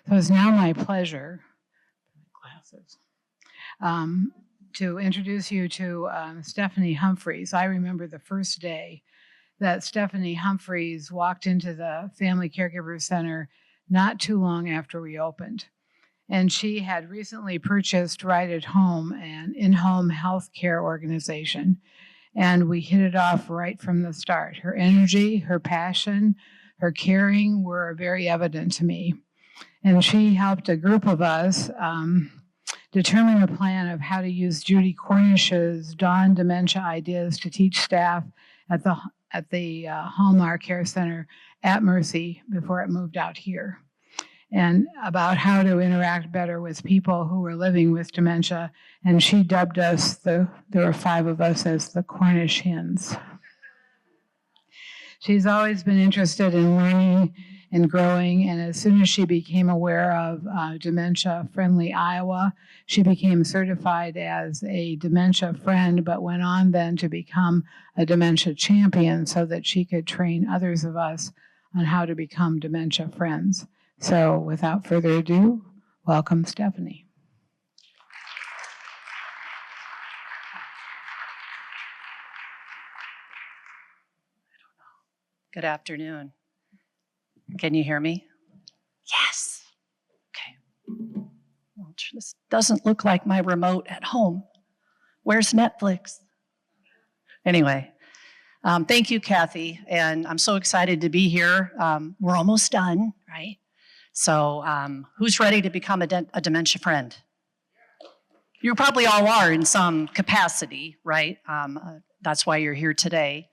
So it's now my pleasure to introduce you to Stephanie Humphries. I remember the first day that Stephanie Humphries walked into the Family Caregiver Center not too long after we opened. And she had recently purchased Right at Home, an in-home health care organization. And we hit it off right from the start. Her energy, her passion, her caring were very evident to me. And she helped a group of us determine a plan of how to use Judy Cornish's Dawn Dementia ideas to teach staff at the Hallmark Care Center at Mercy before it moved out here, and about how to interact better with people who were living with dementia. And she dubbed us, there were 5 of us, as the Cornish Hens. She's always been interested in learning and growing, and as soon as she became aware of Dementia Friendly Iowa, she became certified as a dementia friend, but went on then to become a dementia champion so that she could train others of us on how to become dementia friends. So without further ado, welcome Stephanie. Good afternoon. Can you hear me? Yes. Okay. Well, this doesn't look like my remote at home. Where's Netflix? Anyway, thank you, Kathy. And I'm so excited to be here. We're almost done, right? So who's ready to become a dementia friend? You probably all are in some capacity, right? That's why you're here today.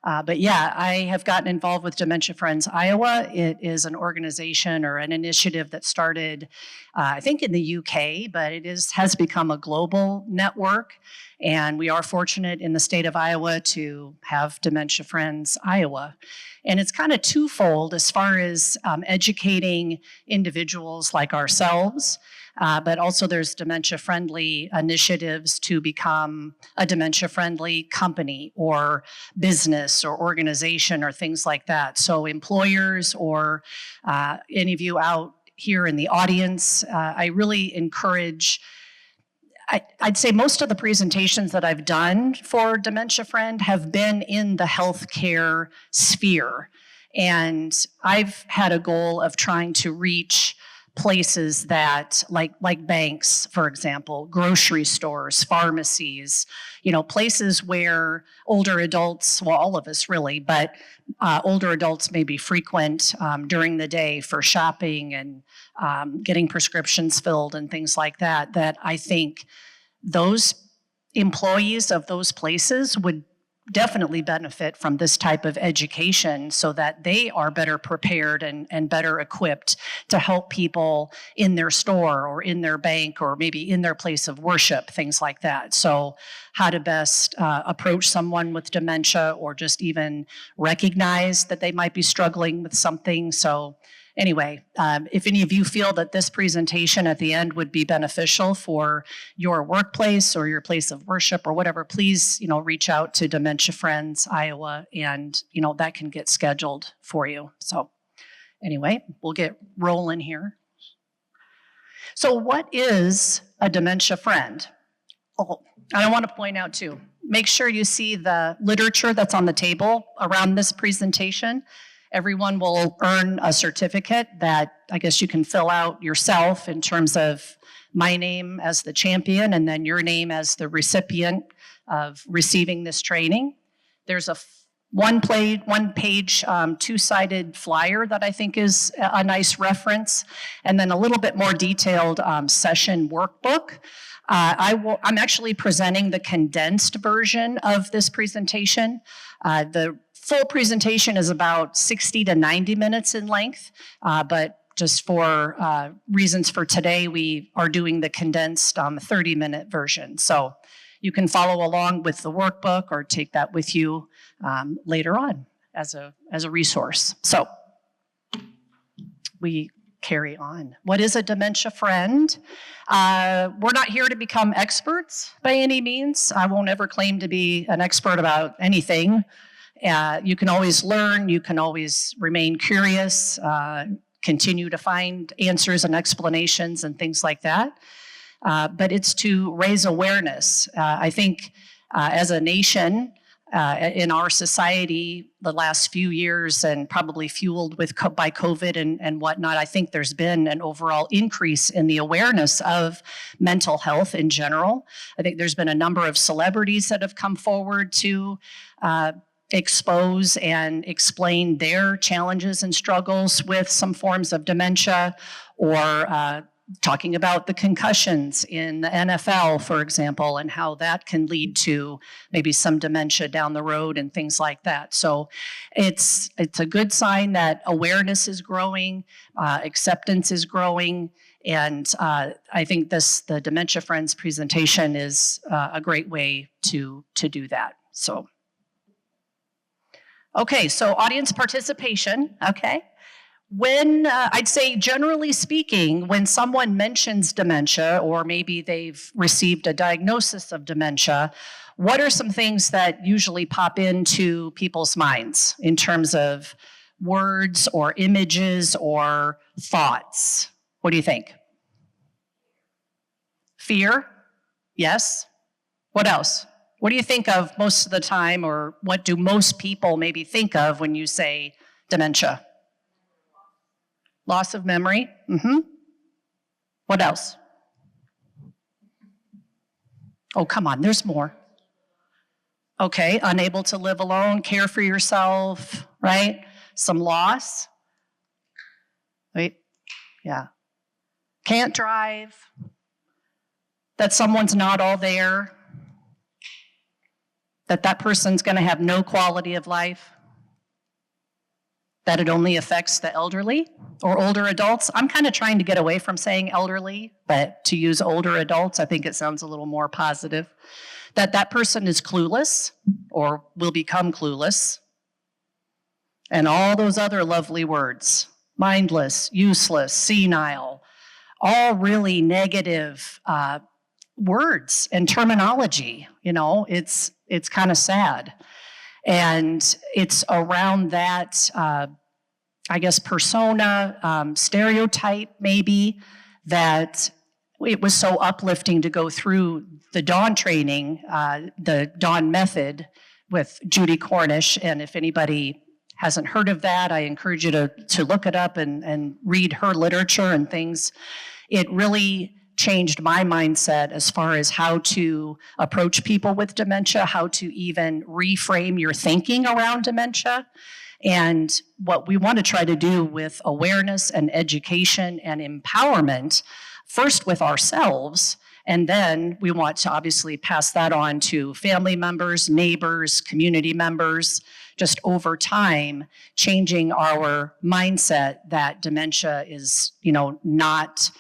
But yeah, I have gotten involved with Dementia Friends Iowa. It is an organization or an initiative that started, I think, in the UK, but it has become a global network. And we are fortunate in the state of Iowa to have Dementia Friends Iowa. And it's kind of twofold as far as educating individuals like ourselves, but also there's dementia-friendly initiatives to become a dementia-friendly company or business or organization or things like that. So employers or any of you out here in the audience, I really encourage, I'd say most of the presentations that I've done for Dementia Friend have been in the healthcare sphere. And I've had a goal of trying to reach places that, like banks, for example, grocery stores, pharmacies, places where older adults, well, all of us really, but older adults maybe frequent during the day for shopping and getting prescriptions filled and things like that, that I think those employees of those places would definitely benefit from this type of education so that they are better prepared and better equipped to help people in their store or in their bank or maybe in their place of worship, things like that. So how to best approach someone with dementia or just even recognize that they might be struggling with something. So anyway, if any of you feel that this presentation at the end would be beneficial for your workplace or your place of worship or whatever, please, reach out to Dementia Friends Iowa, and that can get scheduled for you. So anyway, we'll get rolling here. So what is a dementia friend? Oh, and I want to point out too, make sure you see the literature that's on the table around this presentation. Everyone will earn a certificate that I guess you can fill out yourself in terms of my name as the champion and then your name as the recipient of receiving this training. There's a one-page, two-sided flyer that I think is a nice reference, and then a little bit more detailed session workbook. I'm actually presenting the condensed version of this presentation. The full presentation is about 60 to 90 minutes in length, but just for reasons for today, we are doing the condensed 30-minute version. So you can follow along with the workbook or take that with you later on as a resource. So we carry on. What is a dementia friend? We're not here to become experts by any means. I won't ever claim to be an expert about anything. You can always learn, you can always remain curious, continue to find answers and explanations and things like that. But it's to raise awareness. I think as a nation, in our society, the last few years, and probably fueled by COVID and whatnot, I think there's been an overall increase in the awareness of mental health in general. I think there's been a number of celebrities that have come forward to expose and explain their challenges and struggles with some forms of dementia, or talking about the concussions in the NFL, for example, and how that can lead to maybe some dementia down the road and things like that. So it's a good sign that awareness is growing, acceptance is growing, and I think the Dementia Friends presentation is a great way to do that. So, okay, so audience participation, okay. When, I'd say generally speaking, when someone mentions dementia, or maybe they've received a diagnosis of dementia, what are some things that usually pop into people's minds in terms of words or images or thoughts? What do you think? Fear? Yes. What else? What do you think of most of the time, or what do most people maybe think of when you say dementia? Loss of memory. Mm-hmm. What else? Oh, come on, there's more. Okay, unable to live alone, care for yourself, right? Some loss. Right? Yeah. Can't drive. That someone's not all there. That person's going to have no quality of life. That it only affects the elderly or older adults. I'm kind of trying to get away from saying elderly, but to use older adults, I think it sounds a little more positive. That person is clueless or will become clueless. And all those other lovely words, mindless, useless, senile, all really negative words and terminology. You know, it's kind of sad. And it's around that, I guess, persona, stereotype maybe, that it was so uplifting to go through the Dawn training, the Dawn method with Judy Cornish. And if anybody hasn't heard of that, I encourage you to look it up and read her literature and things. It really changed my mindset as far as how to approach people with dementia, how to even reframe your thinking around dementia. And what we want to try to do with awareness and education and empowerment, first with ourselves, and then we want to obviously pass that on to family members, neighbors, community members, just over time, changing our mindset that dementia is, not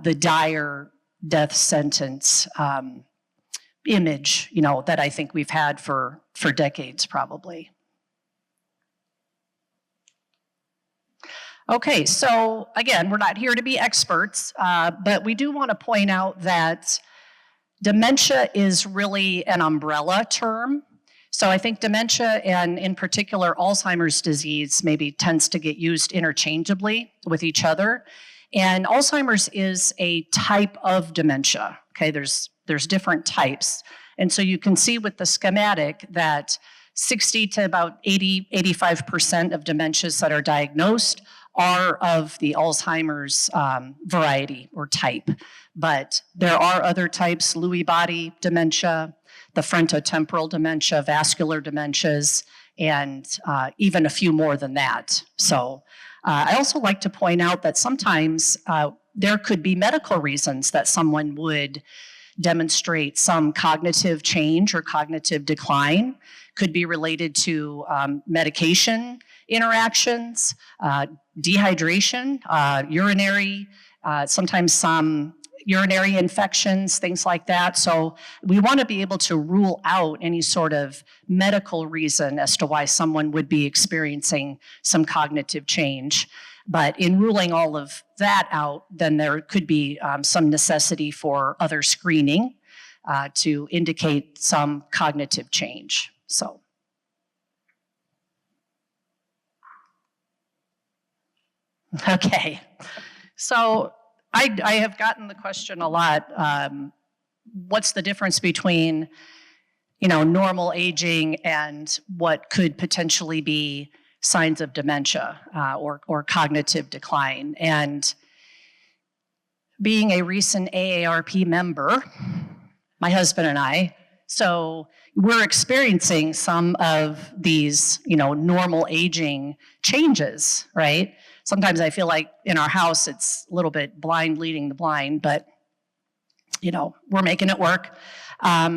the dire death sentence image, that I think we've had for decades probably. Okay, so again, we're not here to be experts, but we do want to point out that dementia is really an umbrella term. So I think dementia, and in particular Alzheimer's disease, maybe tends to get used interchangeably with each other. And Alzheimer's is a type of dementia. Okay, there's different types. And so you can see with the schematic that 60 to about 85% of dementias that are diagnosed are of the Alzheimer's variety or type. But there are other types: Lewy body dementia, the frontotemporal dementia, vascular dementias, and even a few more than that. So I also like to point out that sometimes there could be medical reasons that someone would demonstrate some cognitive change or cognitive decline. Could be related to medication interactions, dehydration, urinary, sometimes some urinary infections, things like that. So we want to be able to rule out any sort of medical reason as to why someone would be experiencing some cognitive change. But in ruling all of that out, then there could be some necessity for other screening to indicate some cognitive change. So. Okay. So I have gotten the question a lot. What's the difference between, normal aging and what could potentially be signs of dementia or cognitive decline? And being a recent AARP member, my husband and I, so we're experiencing some of these, normal aging changes, right? Sometimes I feel like in our house, it's a little bit blind leading the blind, but, we're making it work.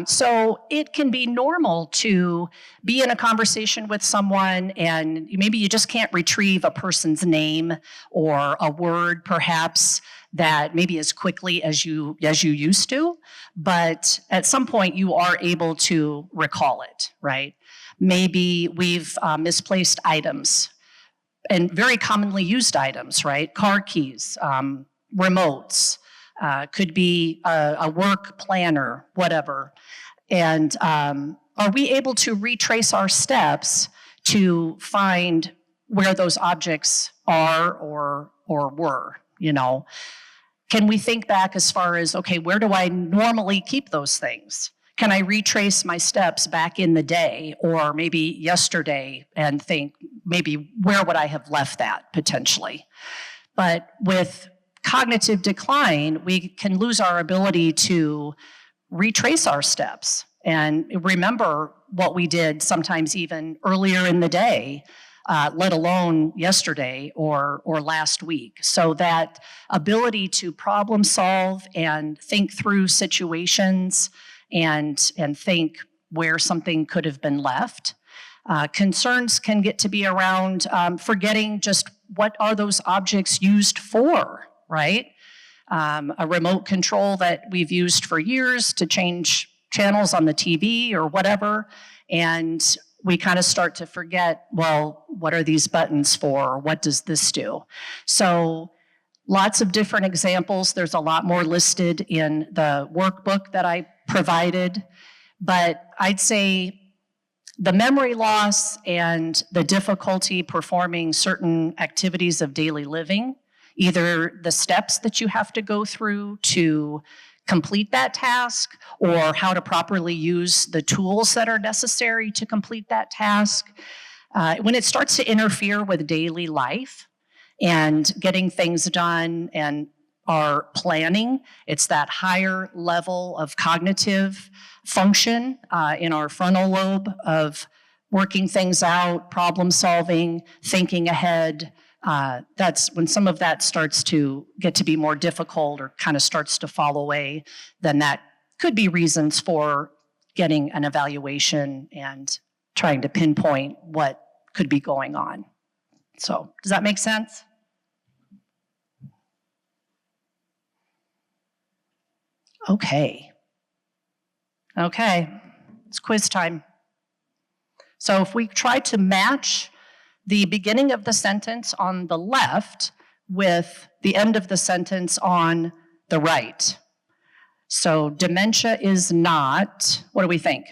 So it can be normal to be in a conversation with someone and maybe you just can't retrieve a person's name or a word perhaps that maybe as quickly as you used to, but at some point you are able to recall it, right? Maybe we've misplaced items and very commonly used items, right? Car keys, remotes, could be a work planner, whatever. And are we able to retrace our steps to find where those objects are or were, Can we think back as far as, okay, where do I normally keep those things? Can I retrace my steps back in the day or maybe yesterday and think maybe where would I have left that potentially? But with cognitive decline, we can lose our ability to retrace our steps and remember what we did sometimes even earlier in the day, let alone yesterday or last week. So that ability to problem solve and think through situations and think where something could have been left. Concerns can get to be around forgetting just what are those objects used for, right? A remote control that we've used for years to change channels on the TV or whatever, and we kind of start to forget, well, what are these buttons for? What does this do? So lots of different examples. There's a lot more listed in the workbook that I provided, but I'd say the memory loss and the difficulty performing certain activities of daily living, either the steps that you have to go through to complete that task or how to properly use the tools that are necessary to complete that task. When it starts to interfere with daily life and getting things done and our planning, it's that higher level of cognitive function in our frontal lobe of working things out, problem solving, thinking ahead. That's when some of that starts to get to be more difficult or kind of starts to fall away, then that could be reasons for getting an evaluation and trying to pinpoint what could be going on. So, does that make sense? Okay, it's quiz time. So if we try to match the beginning of the sentence on the left with the end of the sentence on the right. So dementia is not, what do we think?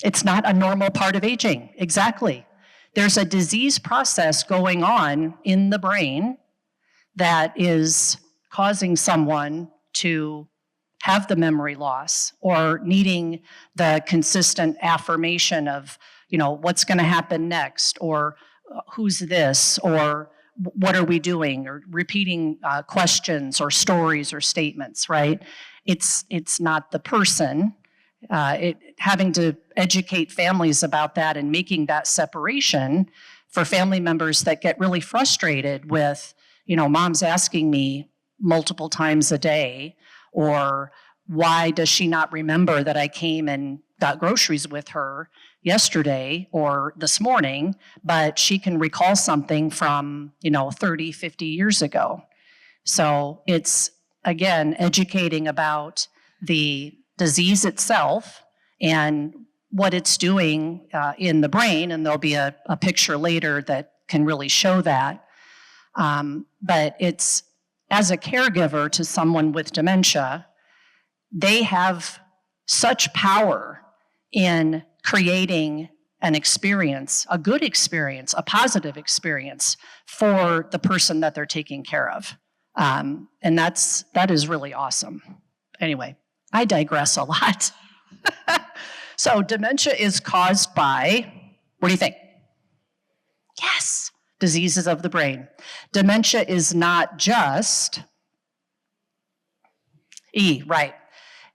It's not a normal part of aging, exactly. There's a disease process going on in the brain that is causing someone to have the memory loss or needing the consistent affirmation of, what's going to happen next, or who's this, or what are we doing, or repeating questions or stories or statements, right? It's not the person. Having to educate families about that and making that separation for family members that get really frustrated with, mom's asking me multiple times a day, or why does she not remember that I came and got groceries with her yesterday or this morning, but she can recall something from, 30, 50 years ago. So it's, again, educating about the disease itself and what it's doing in the brain, and there'll be a picture later that can really show that. But it's, as a caregiver to someone with dementia, they have such power in creating an experience, a good experience, a positive experience for the person that they're taking care of. And that is really awesome. Anyway, I digress a lot. So dementia is caused by, what do you think? Yes, diseases of the brain. Dementia is not just right.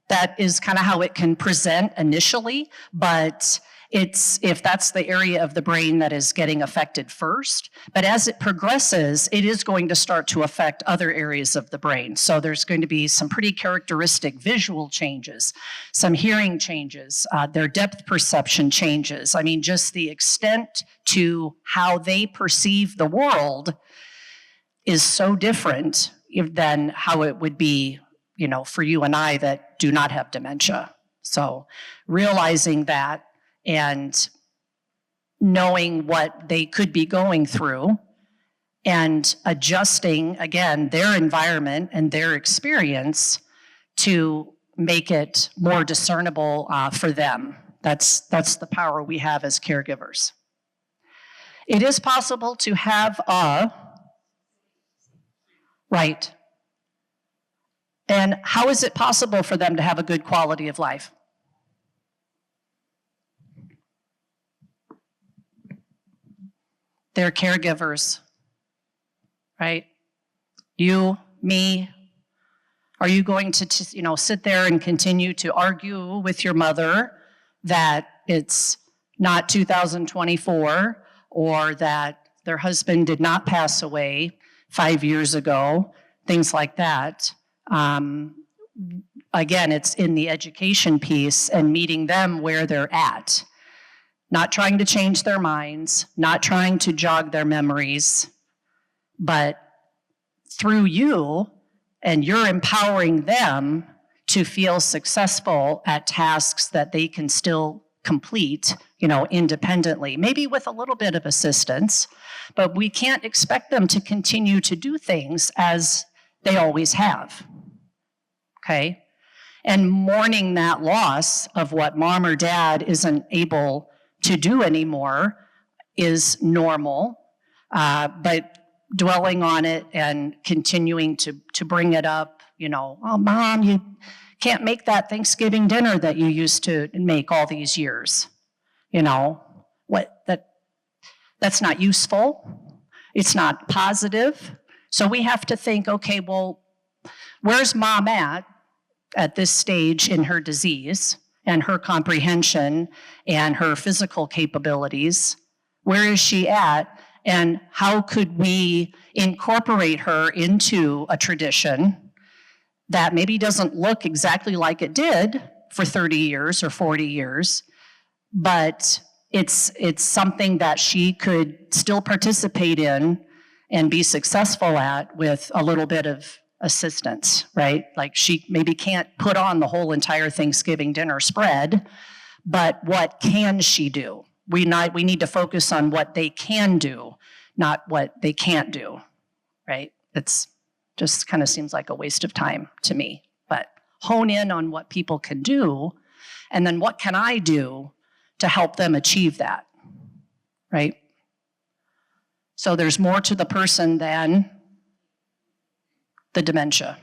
That is kind of how it can present initially, but if that's the area of the brain that is getting affected first. But as it progresses, it is going to start to affect other areas of the brain. So there's going to be some pretty characteristic visual changes, some hearing changes, their depth perception changes. I mean, just the extent to how they perceive the world is so different than how it would be, for you and I that do not have dementia. So realizing that and knowing what they could be going through and adjusting, again, their environment and their experience to make it more discernible for them. That's the power we have as caregivers. It is possible to have right. And how is it possible for them to have a good quality of life? They're caregivers, right? You, me. Are you going to sit there and continue to argue with your mother that it's not 2024 or that their husband did not pass away 5 years ago, things like that? Again, it's in the education piece and meeting them where they're at. Not trying to change their minds, not trying to jog their memories, but through you, and you're empowering them to feel successful at tasks that they can still complete, independently, maybe with a little bit of assistance, but we can't expect them to continue to do things as they always have, okay? And mourning that loss of what mom or dad isn't able to do anymore is normal, but dwelling on it and continuing to bring it up, oh, Mom, you can't make that Thanksgiving dinner that you used to make all these years. That's not useful. It's not positive. So we have to think, okay, well, where's Mom at this stage in her disease and her comprehension and her physical capabilities? Where is she at? And how could we incorporate her into a tradition that maybe doesn't look exactly like it did for 30 years or 40 years, but it's something that she could still participate in and be successful at with a little bit of assistance, right? Like she maybe can't put on the whole entire Thanksgiving dinner spread, but what can she do? We need to focus on what they can do, not what they can't do, right? It's just kind of seems like a waste of time to me. But hone in on what people can do, and then what can I do to help them achieve that, right? So there's more to the person than the dementia.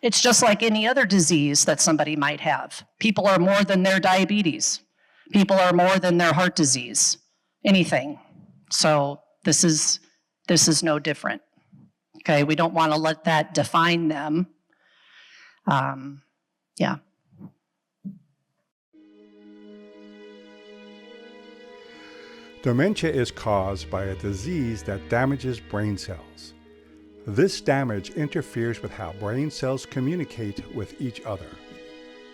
It's just like any other disease that somebody might have. People are more than their diabetes. People are more than their heart disease, anything. So this is no different. Okay, we don't want to let that define them. Yeah. Dementia is caused by a disease that damages brain cells. This damage interferes with how brain cells communicate with each other.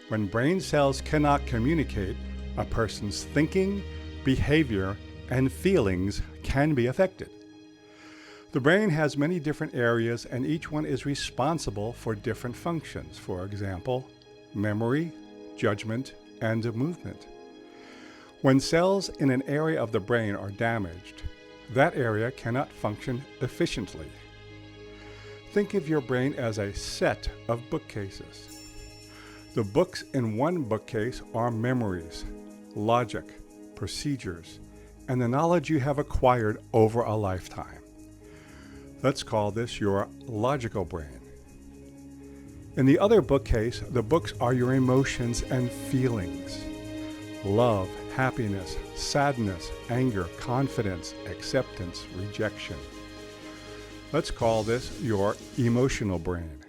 When brain cells cannot communicate, a person's thinking, behavior, and feelings can be affected. The brain has many different areas, and each one is responsible for different functions. For example, memory, judgment, and movement. When cells in an area of the brain are damaged, that area cannot function efficiently. Think of your brain as a set of bookcases. The books in one bookcase are memories, logic, procedures, and the knowledge you have acquired over a lifetime. Let's call this your logical brain. In the other bookcase, the books are your emotions and feelings. Love, happiness, sadness, anger, confidence, acceptance, rejection. Let's call this your emotional brain.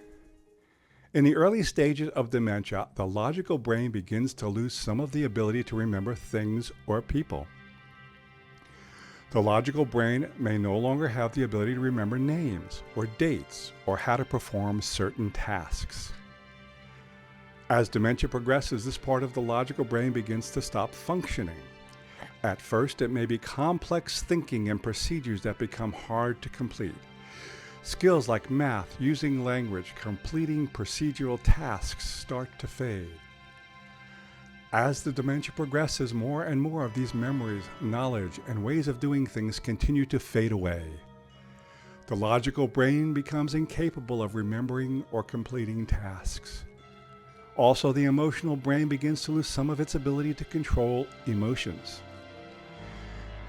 In the early stages of dementia, the logical brain begins to lose some of the ability to remember things or people. The logical brain may no longer have the ability to remember names or dates or how to perform certain tasks. As dementia progresses, this part of the logical brain begins to stop functioning. At first, it may be complex thinking and procedures that become hard to complete. Skills like math, using language, completing procedural tasks start to fade. As the dementia progresses, more and more of these memories, knowledge, and ways of doing things continue to fade away. The logical brain becomes incapable of remembering or completing tasks. Also, the emotional brain begins to lose some of its ability to control emotions.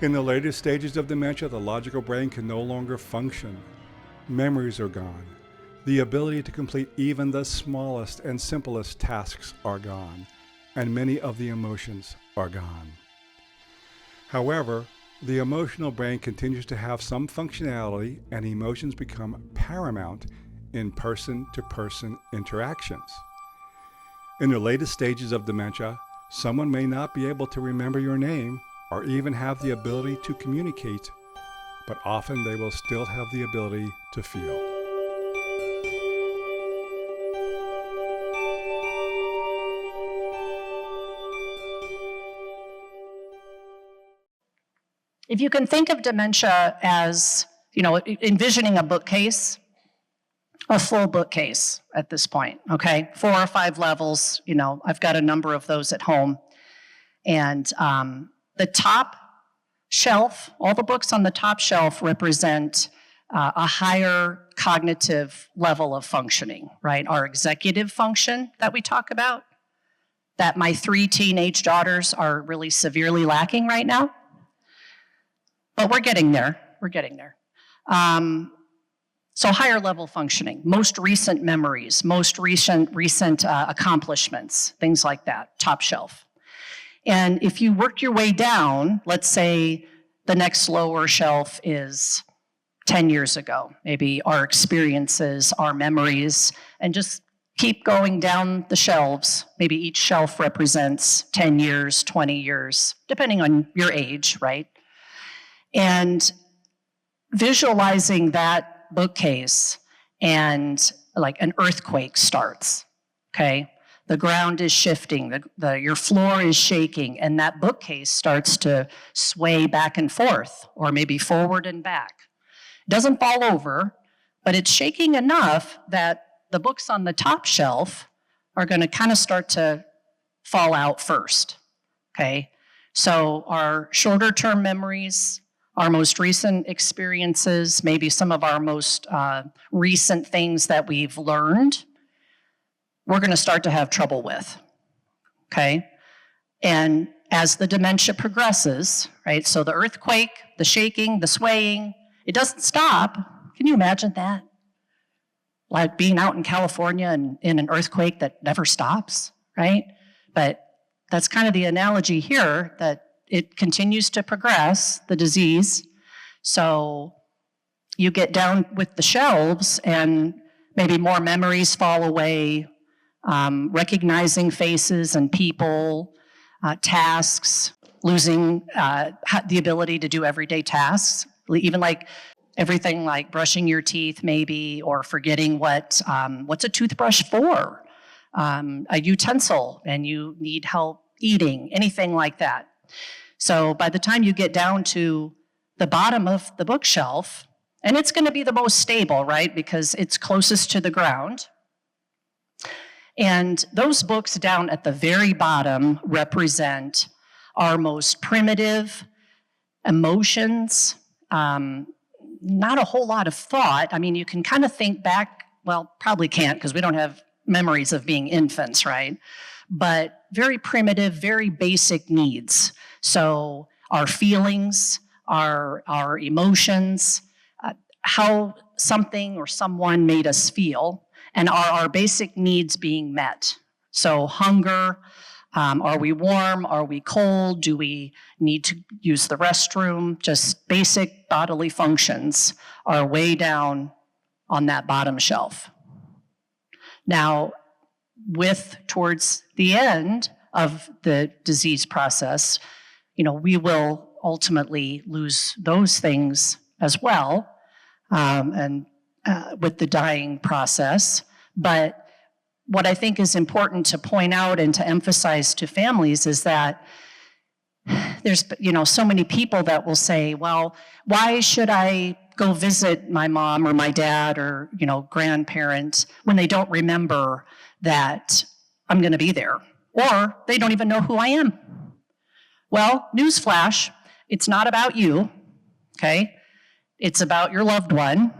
In the later stages of dementia, the logical brain can no longer function. Memories are gone. The ability to complete even the smallest and simplest tasks are gone, and many of the emotions are gone. However, the emotional brain continues to have some functionality, and emotions become paramount in person-to-person interactions. In the latest stages of dementia, someone may not be able to remember your name or even have the ability to communicate, but often they will still have the ability to feel. If you can think of dementia as, envisioning a bookcase, a full bookcase at this point, okay? 4 or 5 levels, I've got a number of those at home. And the top shelf, all the books on the top shelf represent a higher cognitive level of functioning, right? Our executive function that we talk about, that my 3 teenage daughters are really severely lacking right now. But we're getting there. So higher level functioning, most recent memories, most recent accomplishments, things like that, top shelf. And if you work your way down, let's say the next lower shelf is 10 years ago, maybe our experiences, our memories, and just keep going down the shelves. Maybe each shelf represents 10 years, 20 years, depending on your age, right? And visualizing that bookcase and like an earthquake starts, okay? The ground is shifting, your floor is shaking, and that bookcase starts to sway back and forth, or maybe forward and back. It doesn't fall over, but it's shaking enough that the books on the top shelf are gonna kind of start to fall out first, okay? So our shorter term memories, our most recent experiences, maybe some of our most recent things that we've learned, we're gonna start to have trouble with, okay? And as the dementia progresses, right, so the earthquake, the shaking, the swaying, it doesn't stop. Can you imagine that? Like being out in California and in an earthquake that never stops, right? But that's kind of the analogy here, that it continues to progress, the disease. So you get down with the shelves and maybe more memories fall away, recognizing faces and people, tasks, losing the ability to do everyday tasks, even like everything like brushing your teeth maybe, or forgetting what's a toothbrush for, a utensil, and you need help eating, anything like that. So by the time you get down to the bottom of the bookshelf, and it's going to be the most stable, right, because it's closest to the ground, and those books down at the very bottom represent our most primitive emotions, not a whole lot of thought. I mean, you can kind of think back, well, probably can't because we don't have memories of being infants, right? But very primitive, very basic needs. So our feelings, our emotions, how something or someone made us feel, and are our basic needs being met? So hunger, are we warm? Are we cold? Do we need to use the restroom? Just basic bodily functions are way down on that bottom shelf. Now, towards the end of the disease process, we will ultimately lose those things as well, and with the dying process. But what I think is important to point out and to emphasize to families is that there's so many people that will say, well, why should I go visit my mom or my dad or grandparents when they don't remember that I'm going to be there, or they don't even know who I am? Well, newsflash, it's not about you, okay? It's about your loved one,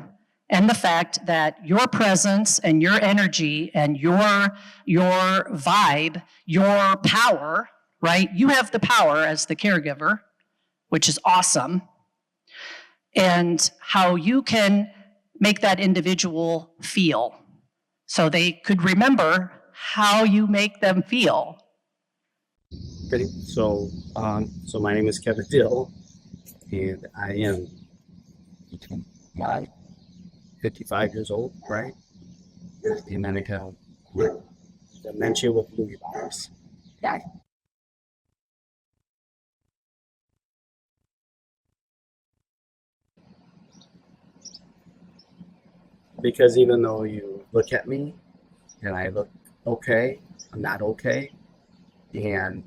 and the fact that your presence and your energy and your vibe, your power, right? You have the power as the caregiver, which is awesome, and how you can make that individual feel so they could remember how you make them feel. Ready? So my name is Kevin Dill, and I am 55 years old, right? And I have dementia with Lewy bodies. Yeah. Because even though you look at me and I look okay, I'm not okay. And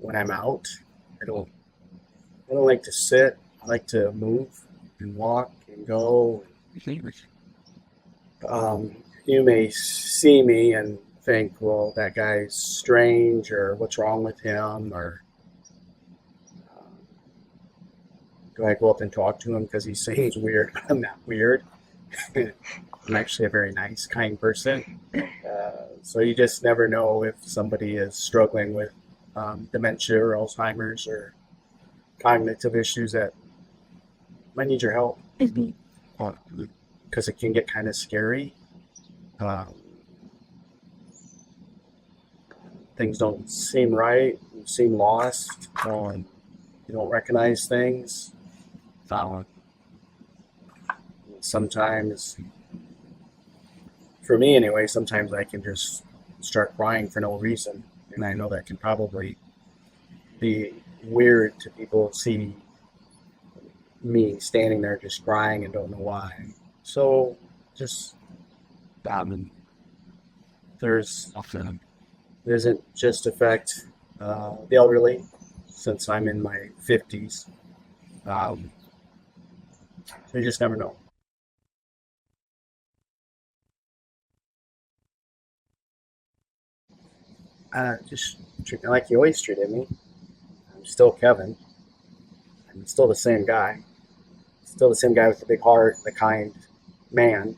when I'm out, I don't like to sit. I like to move and walk and go. You may see me and think, well, that guy's strange, or what's wrong with him, or do I go up and talk to him because he seems weird? I'm not weird. I'm actually a very nice, kind person. So you just never know if somebody is struggling with dementia or Alzheimer's or cognitive issues that might need your help. Because it can get kind of scary. Things don't seem right. You seem lost. You don't recognize things. Sometimes, for me anyway, sometimes I can just start crying for no reason. And I know that can probably be weird to people see me standing there just crying and don't know why. So just doesn't just affect the elderly, since I'm in my 50s. You just never know. Just treat me like you always treated me. I'm still Kevin. I'm still the same guy. Still the same guy with the big heart, the kind man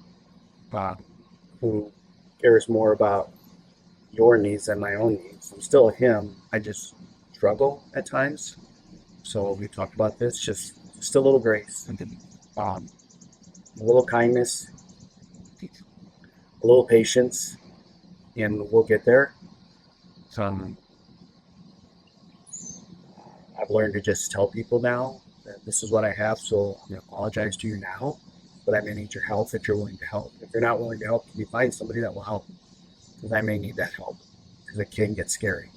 who cares more about your needs than my own needs. I'm still him. I just struggle at times. So we talked about this, just a little grace, a little kindness, a little patience, and we'll get there. I've learned to just tell people now that this is what I have, so I apologize to you now, but I may need your help if you're willing to help. If you're not willing to help, can you find somebody that will help? Because I may need that help, because it can get scary.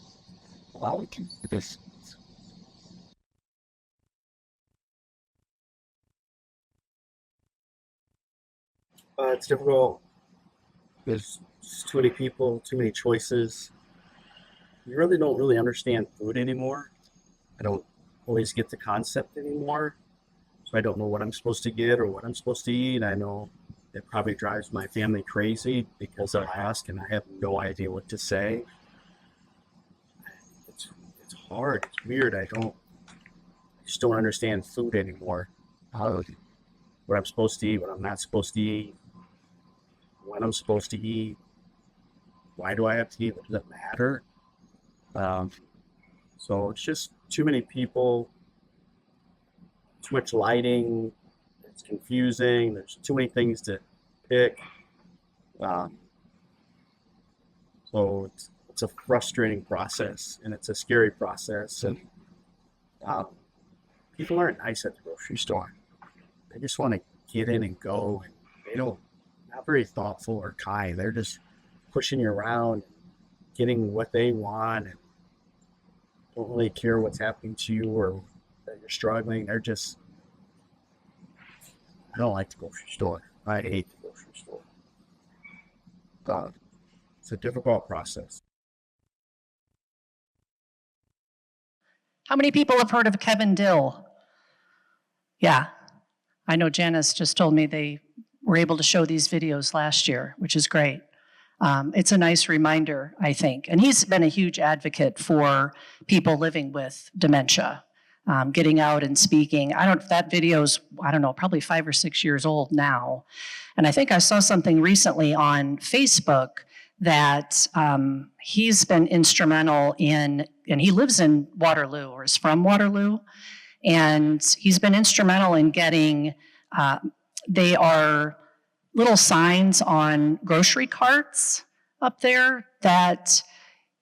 It's difficult. There's too many people, too many choices. You really don't understand food anymore. I don't always get the concept anymore. So I don't know what I'm supposed to get or what I'm supposed to eat. I know it probably drives my family crazy because I ask and I have no idea what to say. It's hard. It's weird. I just don't understand food anymore. What I'm supposed to eat, what I'm not supposed to eat, when I'm supposed to eat. Why do I have to eat? What does it matter? So it's just too many people, too much lighting. It's confusing. There's too many things to pick. Um, so it's a frustrating process, and it's a scary process. And um, people aren't nice at the grocery store. They just want to get in and go, and they don't, not very thoughtful or kind. They're just pushing you around, getting what they want, and don't really care what's happening to you or that you're struggling. They're just, I don't like the grocery store. I hate the grocery store. It's a difficult process. How many people have heard of Kevin Dill? Yeah, I know Janice just told me they were able to show these videos last year, which is great. It's a nice reminder, I think. And he's been a huge advocate for people living with dementia, getting out and speaking. That video's, probably 5 or 6 years old now. And I think I saw something recently on Facebook that he's been instrumental in, and he lives in Waterloo, or is from Waterloo, and he's been instrumental in getting, they are little signs on grocery carts up there that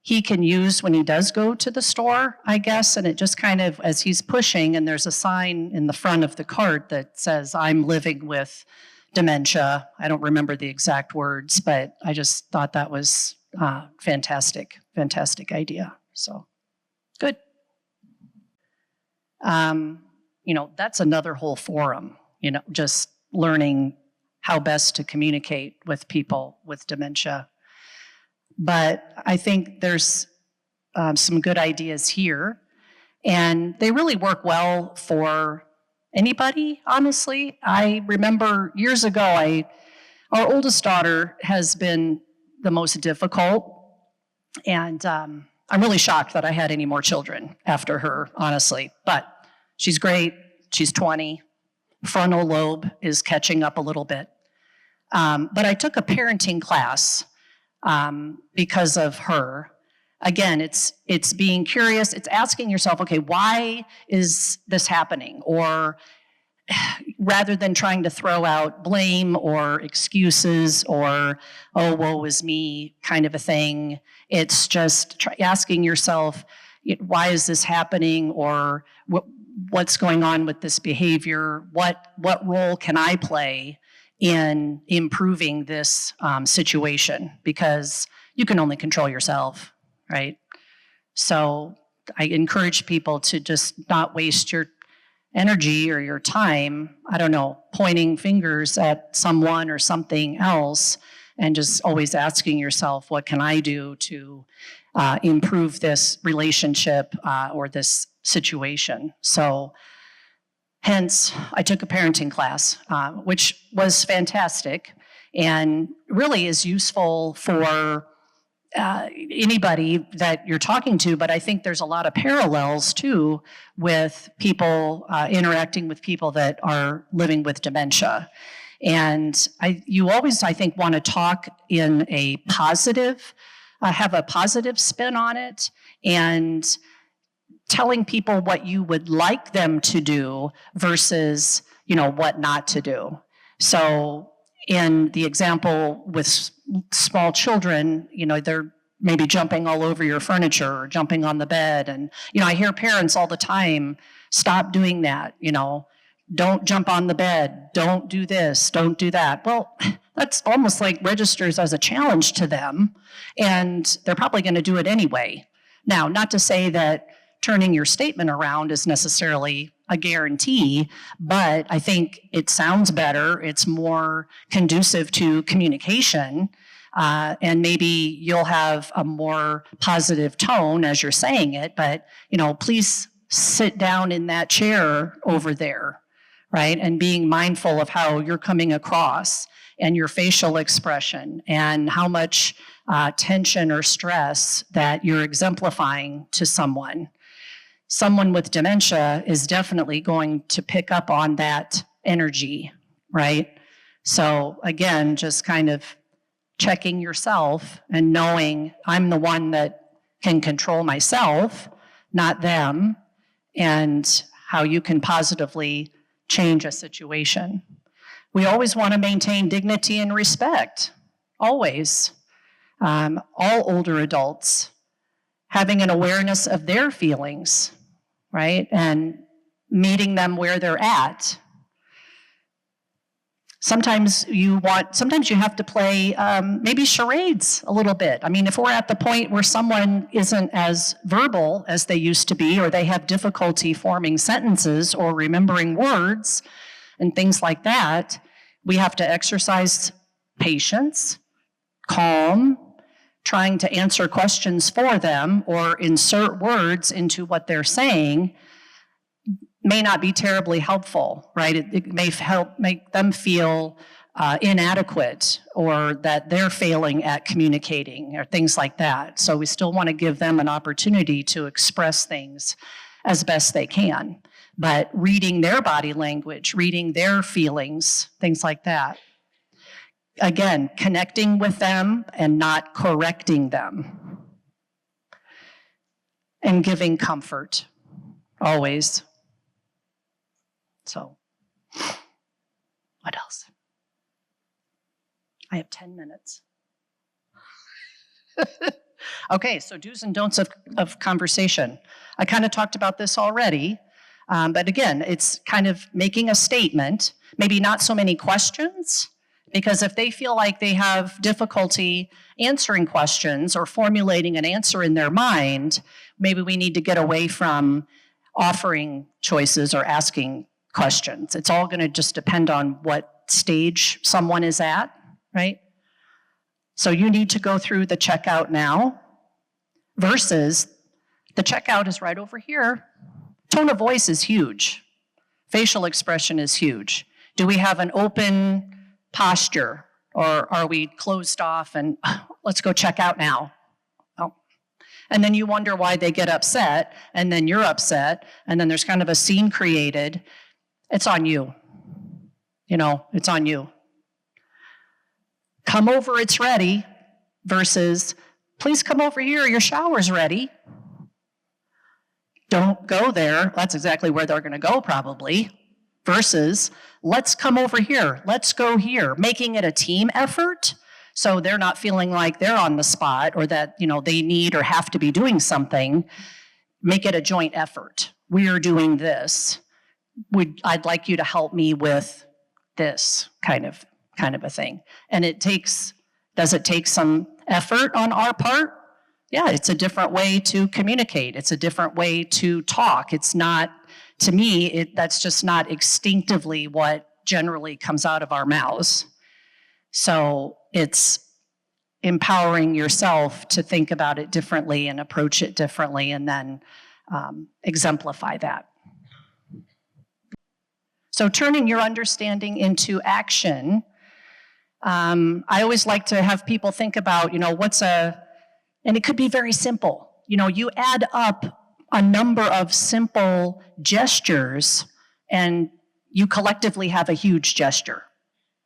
he can use when he does go to the store, I guess. And it just kind of, as he's pushing, and there's a sign in the front of the cart that says, "I'm living with dementia." I don't remember the exact words, but I just thought that was fantastic idea. So, good. That's another whole forum, just learning how best to communicate with people with dementia. But I think there's some good ideas here, and they really work well for anybody, honestly. I remember years ago, our oldest daughter has been the most difficult, and I'm really shocked that I had any more children after her, honestly. But she's great. She's 20. Frontal lobe is catching up a little bit. But I took a parenting class because of her. Again, it's being curious. It's asking yourself, okay, why is this happening? Or rather than trying to throw out blame or excuses or, oh, woe is me kind of a thing, it's just asking yourself, why is this happening? Or what's going on with this behavior? What role can I play in improving this situation? Because you can only control yourself, right? So I encourage people to just not waste your energy or your time, pointing fingers at someone or something else, and just always asking yourself, what can I do to improve this relationship or this situation? So hence, I took a parenting class, which was fantastic and really is useful for anybody that you're talking to, but I think there's a lot of parallels too with people interacting with people that are living with dementia. And you always, I think, want to talk in a positive, have a positive spin on it, and telling people what you would like them to do versus, what not to do. So in the example with small children, they're maybe jumping all over your furniture or jumping on the bed. And, I hear parents all the time, stop doing that, don't jump on the bed, don't do this, don't do that. Well, that's almost like registers as a challenge to them, and they're probably going to do it anyway. Now, not to say that turning your statement around is necessarily a guarantee, but I think it sounds better. It's more conducive to communication, and maybe you'll have a more positive tone as you're saying it, but, please sit down in that chair over there, right? And being mindful of how you're coming across and your facial expression and how much tension or stress that you're exemplifying to someone. Someone with dementia is definitely going to pick up on that energy, right? So again, just kind of checking yourself and knowing I'm the one that can control myself not them, and how you can positively change a situation. We always want to maintain dignity and respect, always. All older adults having an awareness of their feelings, right? And meeting them where they're at. Sometimes you have to play maybe charades a little bit. I mean, if we're at the point where someone isn't as verbal as they used to be, or they have difficulty forming sentences or remembering words and things like that, we have to exercise patience, calm, trying to answer questions for them or insert words into what they're saying may not be terribly helpful, right? It may make them feel inadequate, or that they're failing at communicating, or things like that. So we still want to give them an opportunity to express things as best they can. But reading their body language, reading their feelings, things like that. Again, connecting with them and not correcting them. And giving comfort, always. So, what else? I have 10 minutes. Okay, so do's and don'ts of conversation. I kind of talked about this already, but again, it's kind of making a statement, maybe not so many questions, because if they feel like they have difficulty answering questions or formulating an answer in their mind, maybe we need to get away from offering choices or asking questions. It's all going to just depend on what stage someone is at, right? So you need to go through the checkout now versus the checkout is right over here. Tone of voice is huge. Facial expression is huge. Do we have an open posture, or are we closed off and let's go check out now? Oh. And then you wonder why they get upset, and then you're upset, and then there's kind of a scene created. It's on you. It's on you. Come over, it's ready, versus please come over here, your shower's ready. Don't go there. That's exactly where they're going to go probably. Versus let's come over here, let's go here, making it a team effort so they're not feeling like they're on the spot or that they need or have to be doing something. Make it a joint effort. We're doing this. I'd like you to help me with this kind of a thing. And does it take some effort on our part? Yeah, it's a different way to communicate. It's a different way to talk. It's not, to me, that's just not instinctively what generally comes out of our mouths. So it's empowering yourself to think about it differently and approach it differently, and then exemplify that. So turning your understanding into action, I always like to have people think about, and it could be very simple. You add up a number of simple gestures and you collectively have a huge gesture,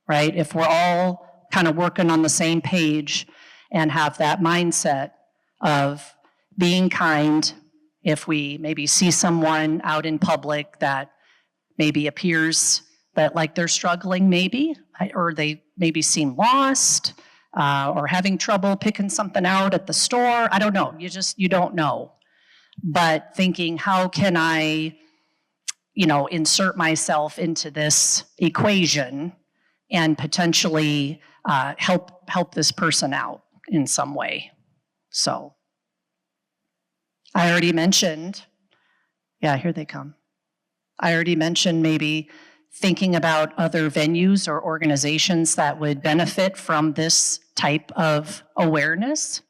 right? If we're all kind of working on the same page and have that mindset of being kind, if we maybe see someone out in public that maybe appears that like they're struggling maybe, or they maybe seem lost, or having trouble picking something out at the store. I don't know. You don't know. But thinking, how can I, insert myself into this equation and potentially help this person out in some way. So I already mentioned, here they come. I already mentioned maybe thinking about other venues or organizations that would benefit from this type of awareness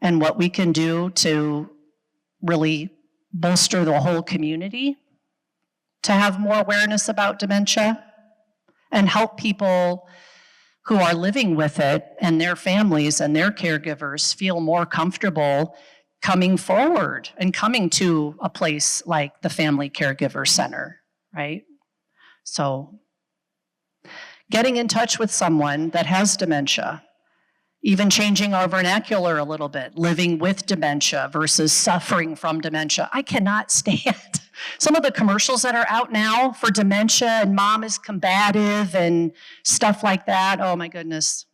and what we can do to really bolster the whole community to have more awareness about dementia and help people who are living with it and their families and their caregivers feel more comfortable coming forward and coming to a place like the Family Caregiver Center, right? So getting in touch with someone that has dementia Even changing our vernacular a little bit, living with dementia versus suffering from dementia. I cannot stand some of the commercials that are out now for dementia and mom is combative and stuff like that. Oh my goodness.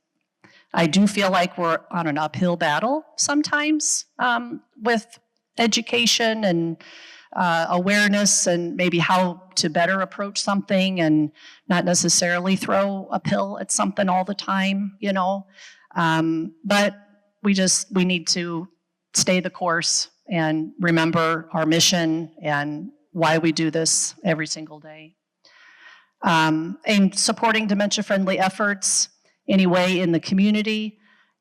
I do feel like we're on an uphill battle sometimes with education and awareness and maybe how to better approach something and not necessarily throw a pill at something all the time, you know. But we need to stay the course and remember our mission and why we do this every single day. And supporting dementia-friendly efforts anyway in the community,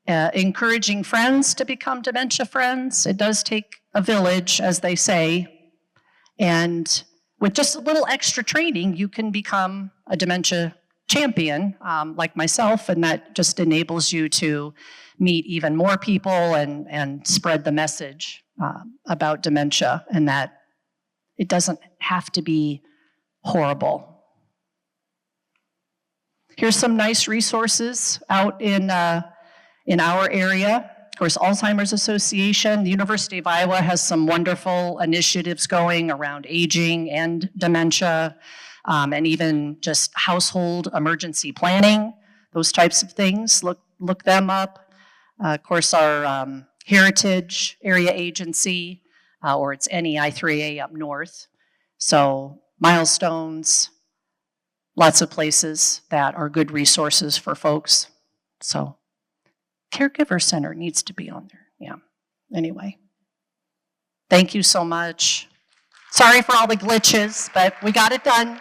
encouraging friends to become dementia friends. It does take a village, as they say, and with just a little extra training, you can become a dementia champion like myself, and that just enables you to meet even more people and spread the message about dementia and that it doesn't have to be horrible. Here's some nice resources out in our area. Of course, Alzheimer's Association, the University of Iowa has some wonderful initiatives going around aging and dementia. And even just household emergency planning, those types of things. Look them up. Of course, our Heritage Area Agency, or it's NEI 3A up north. So milestones, lots of places that are good resources for folks. So Caregiver Center needs to be on there. Yeah. Anyway, thank you so much. Sorry for all the glitches, but we got it done.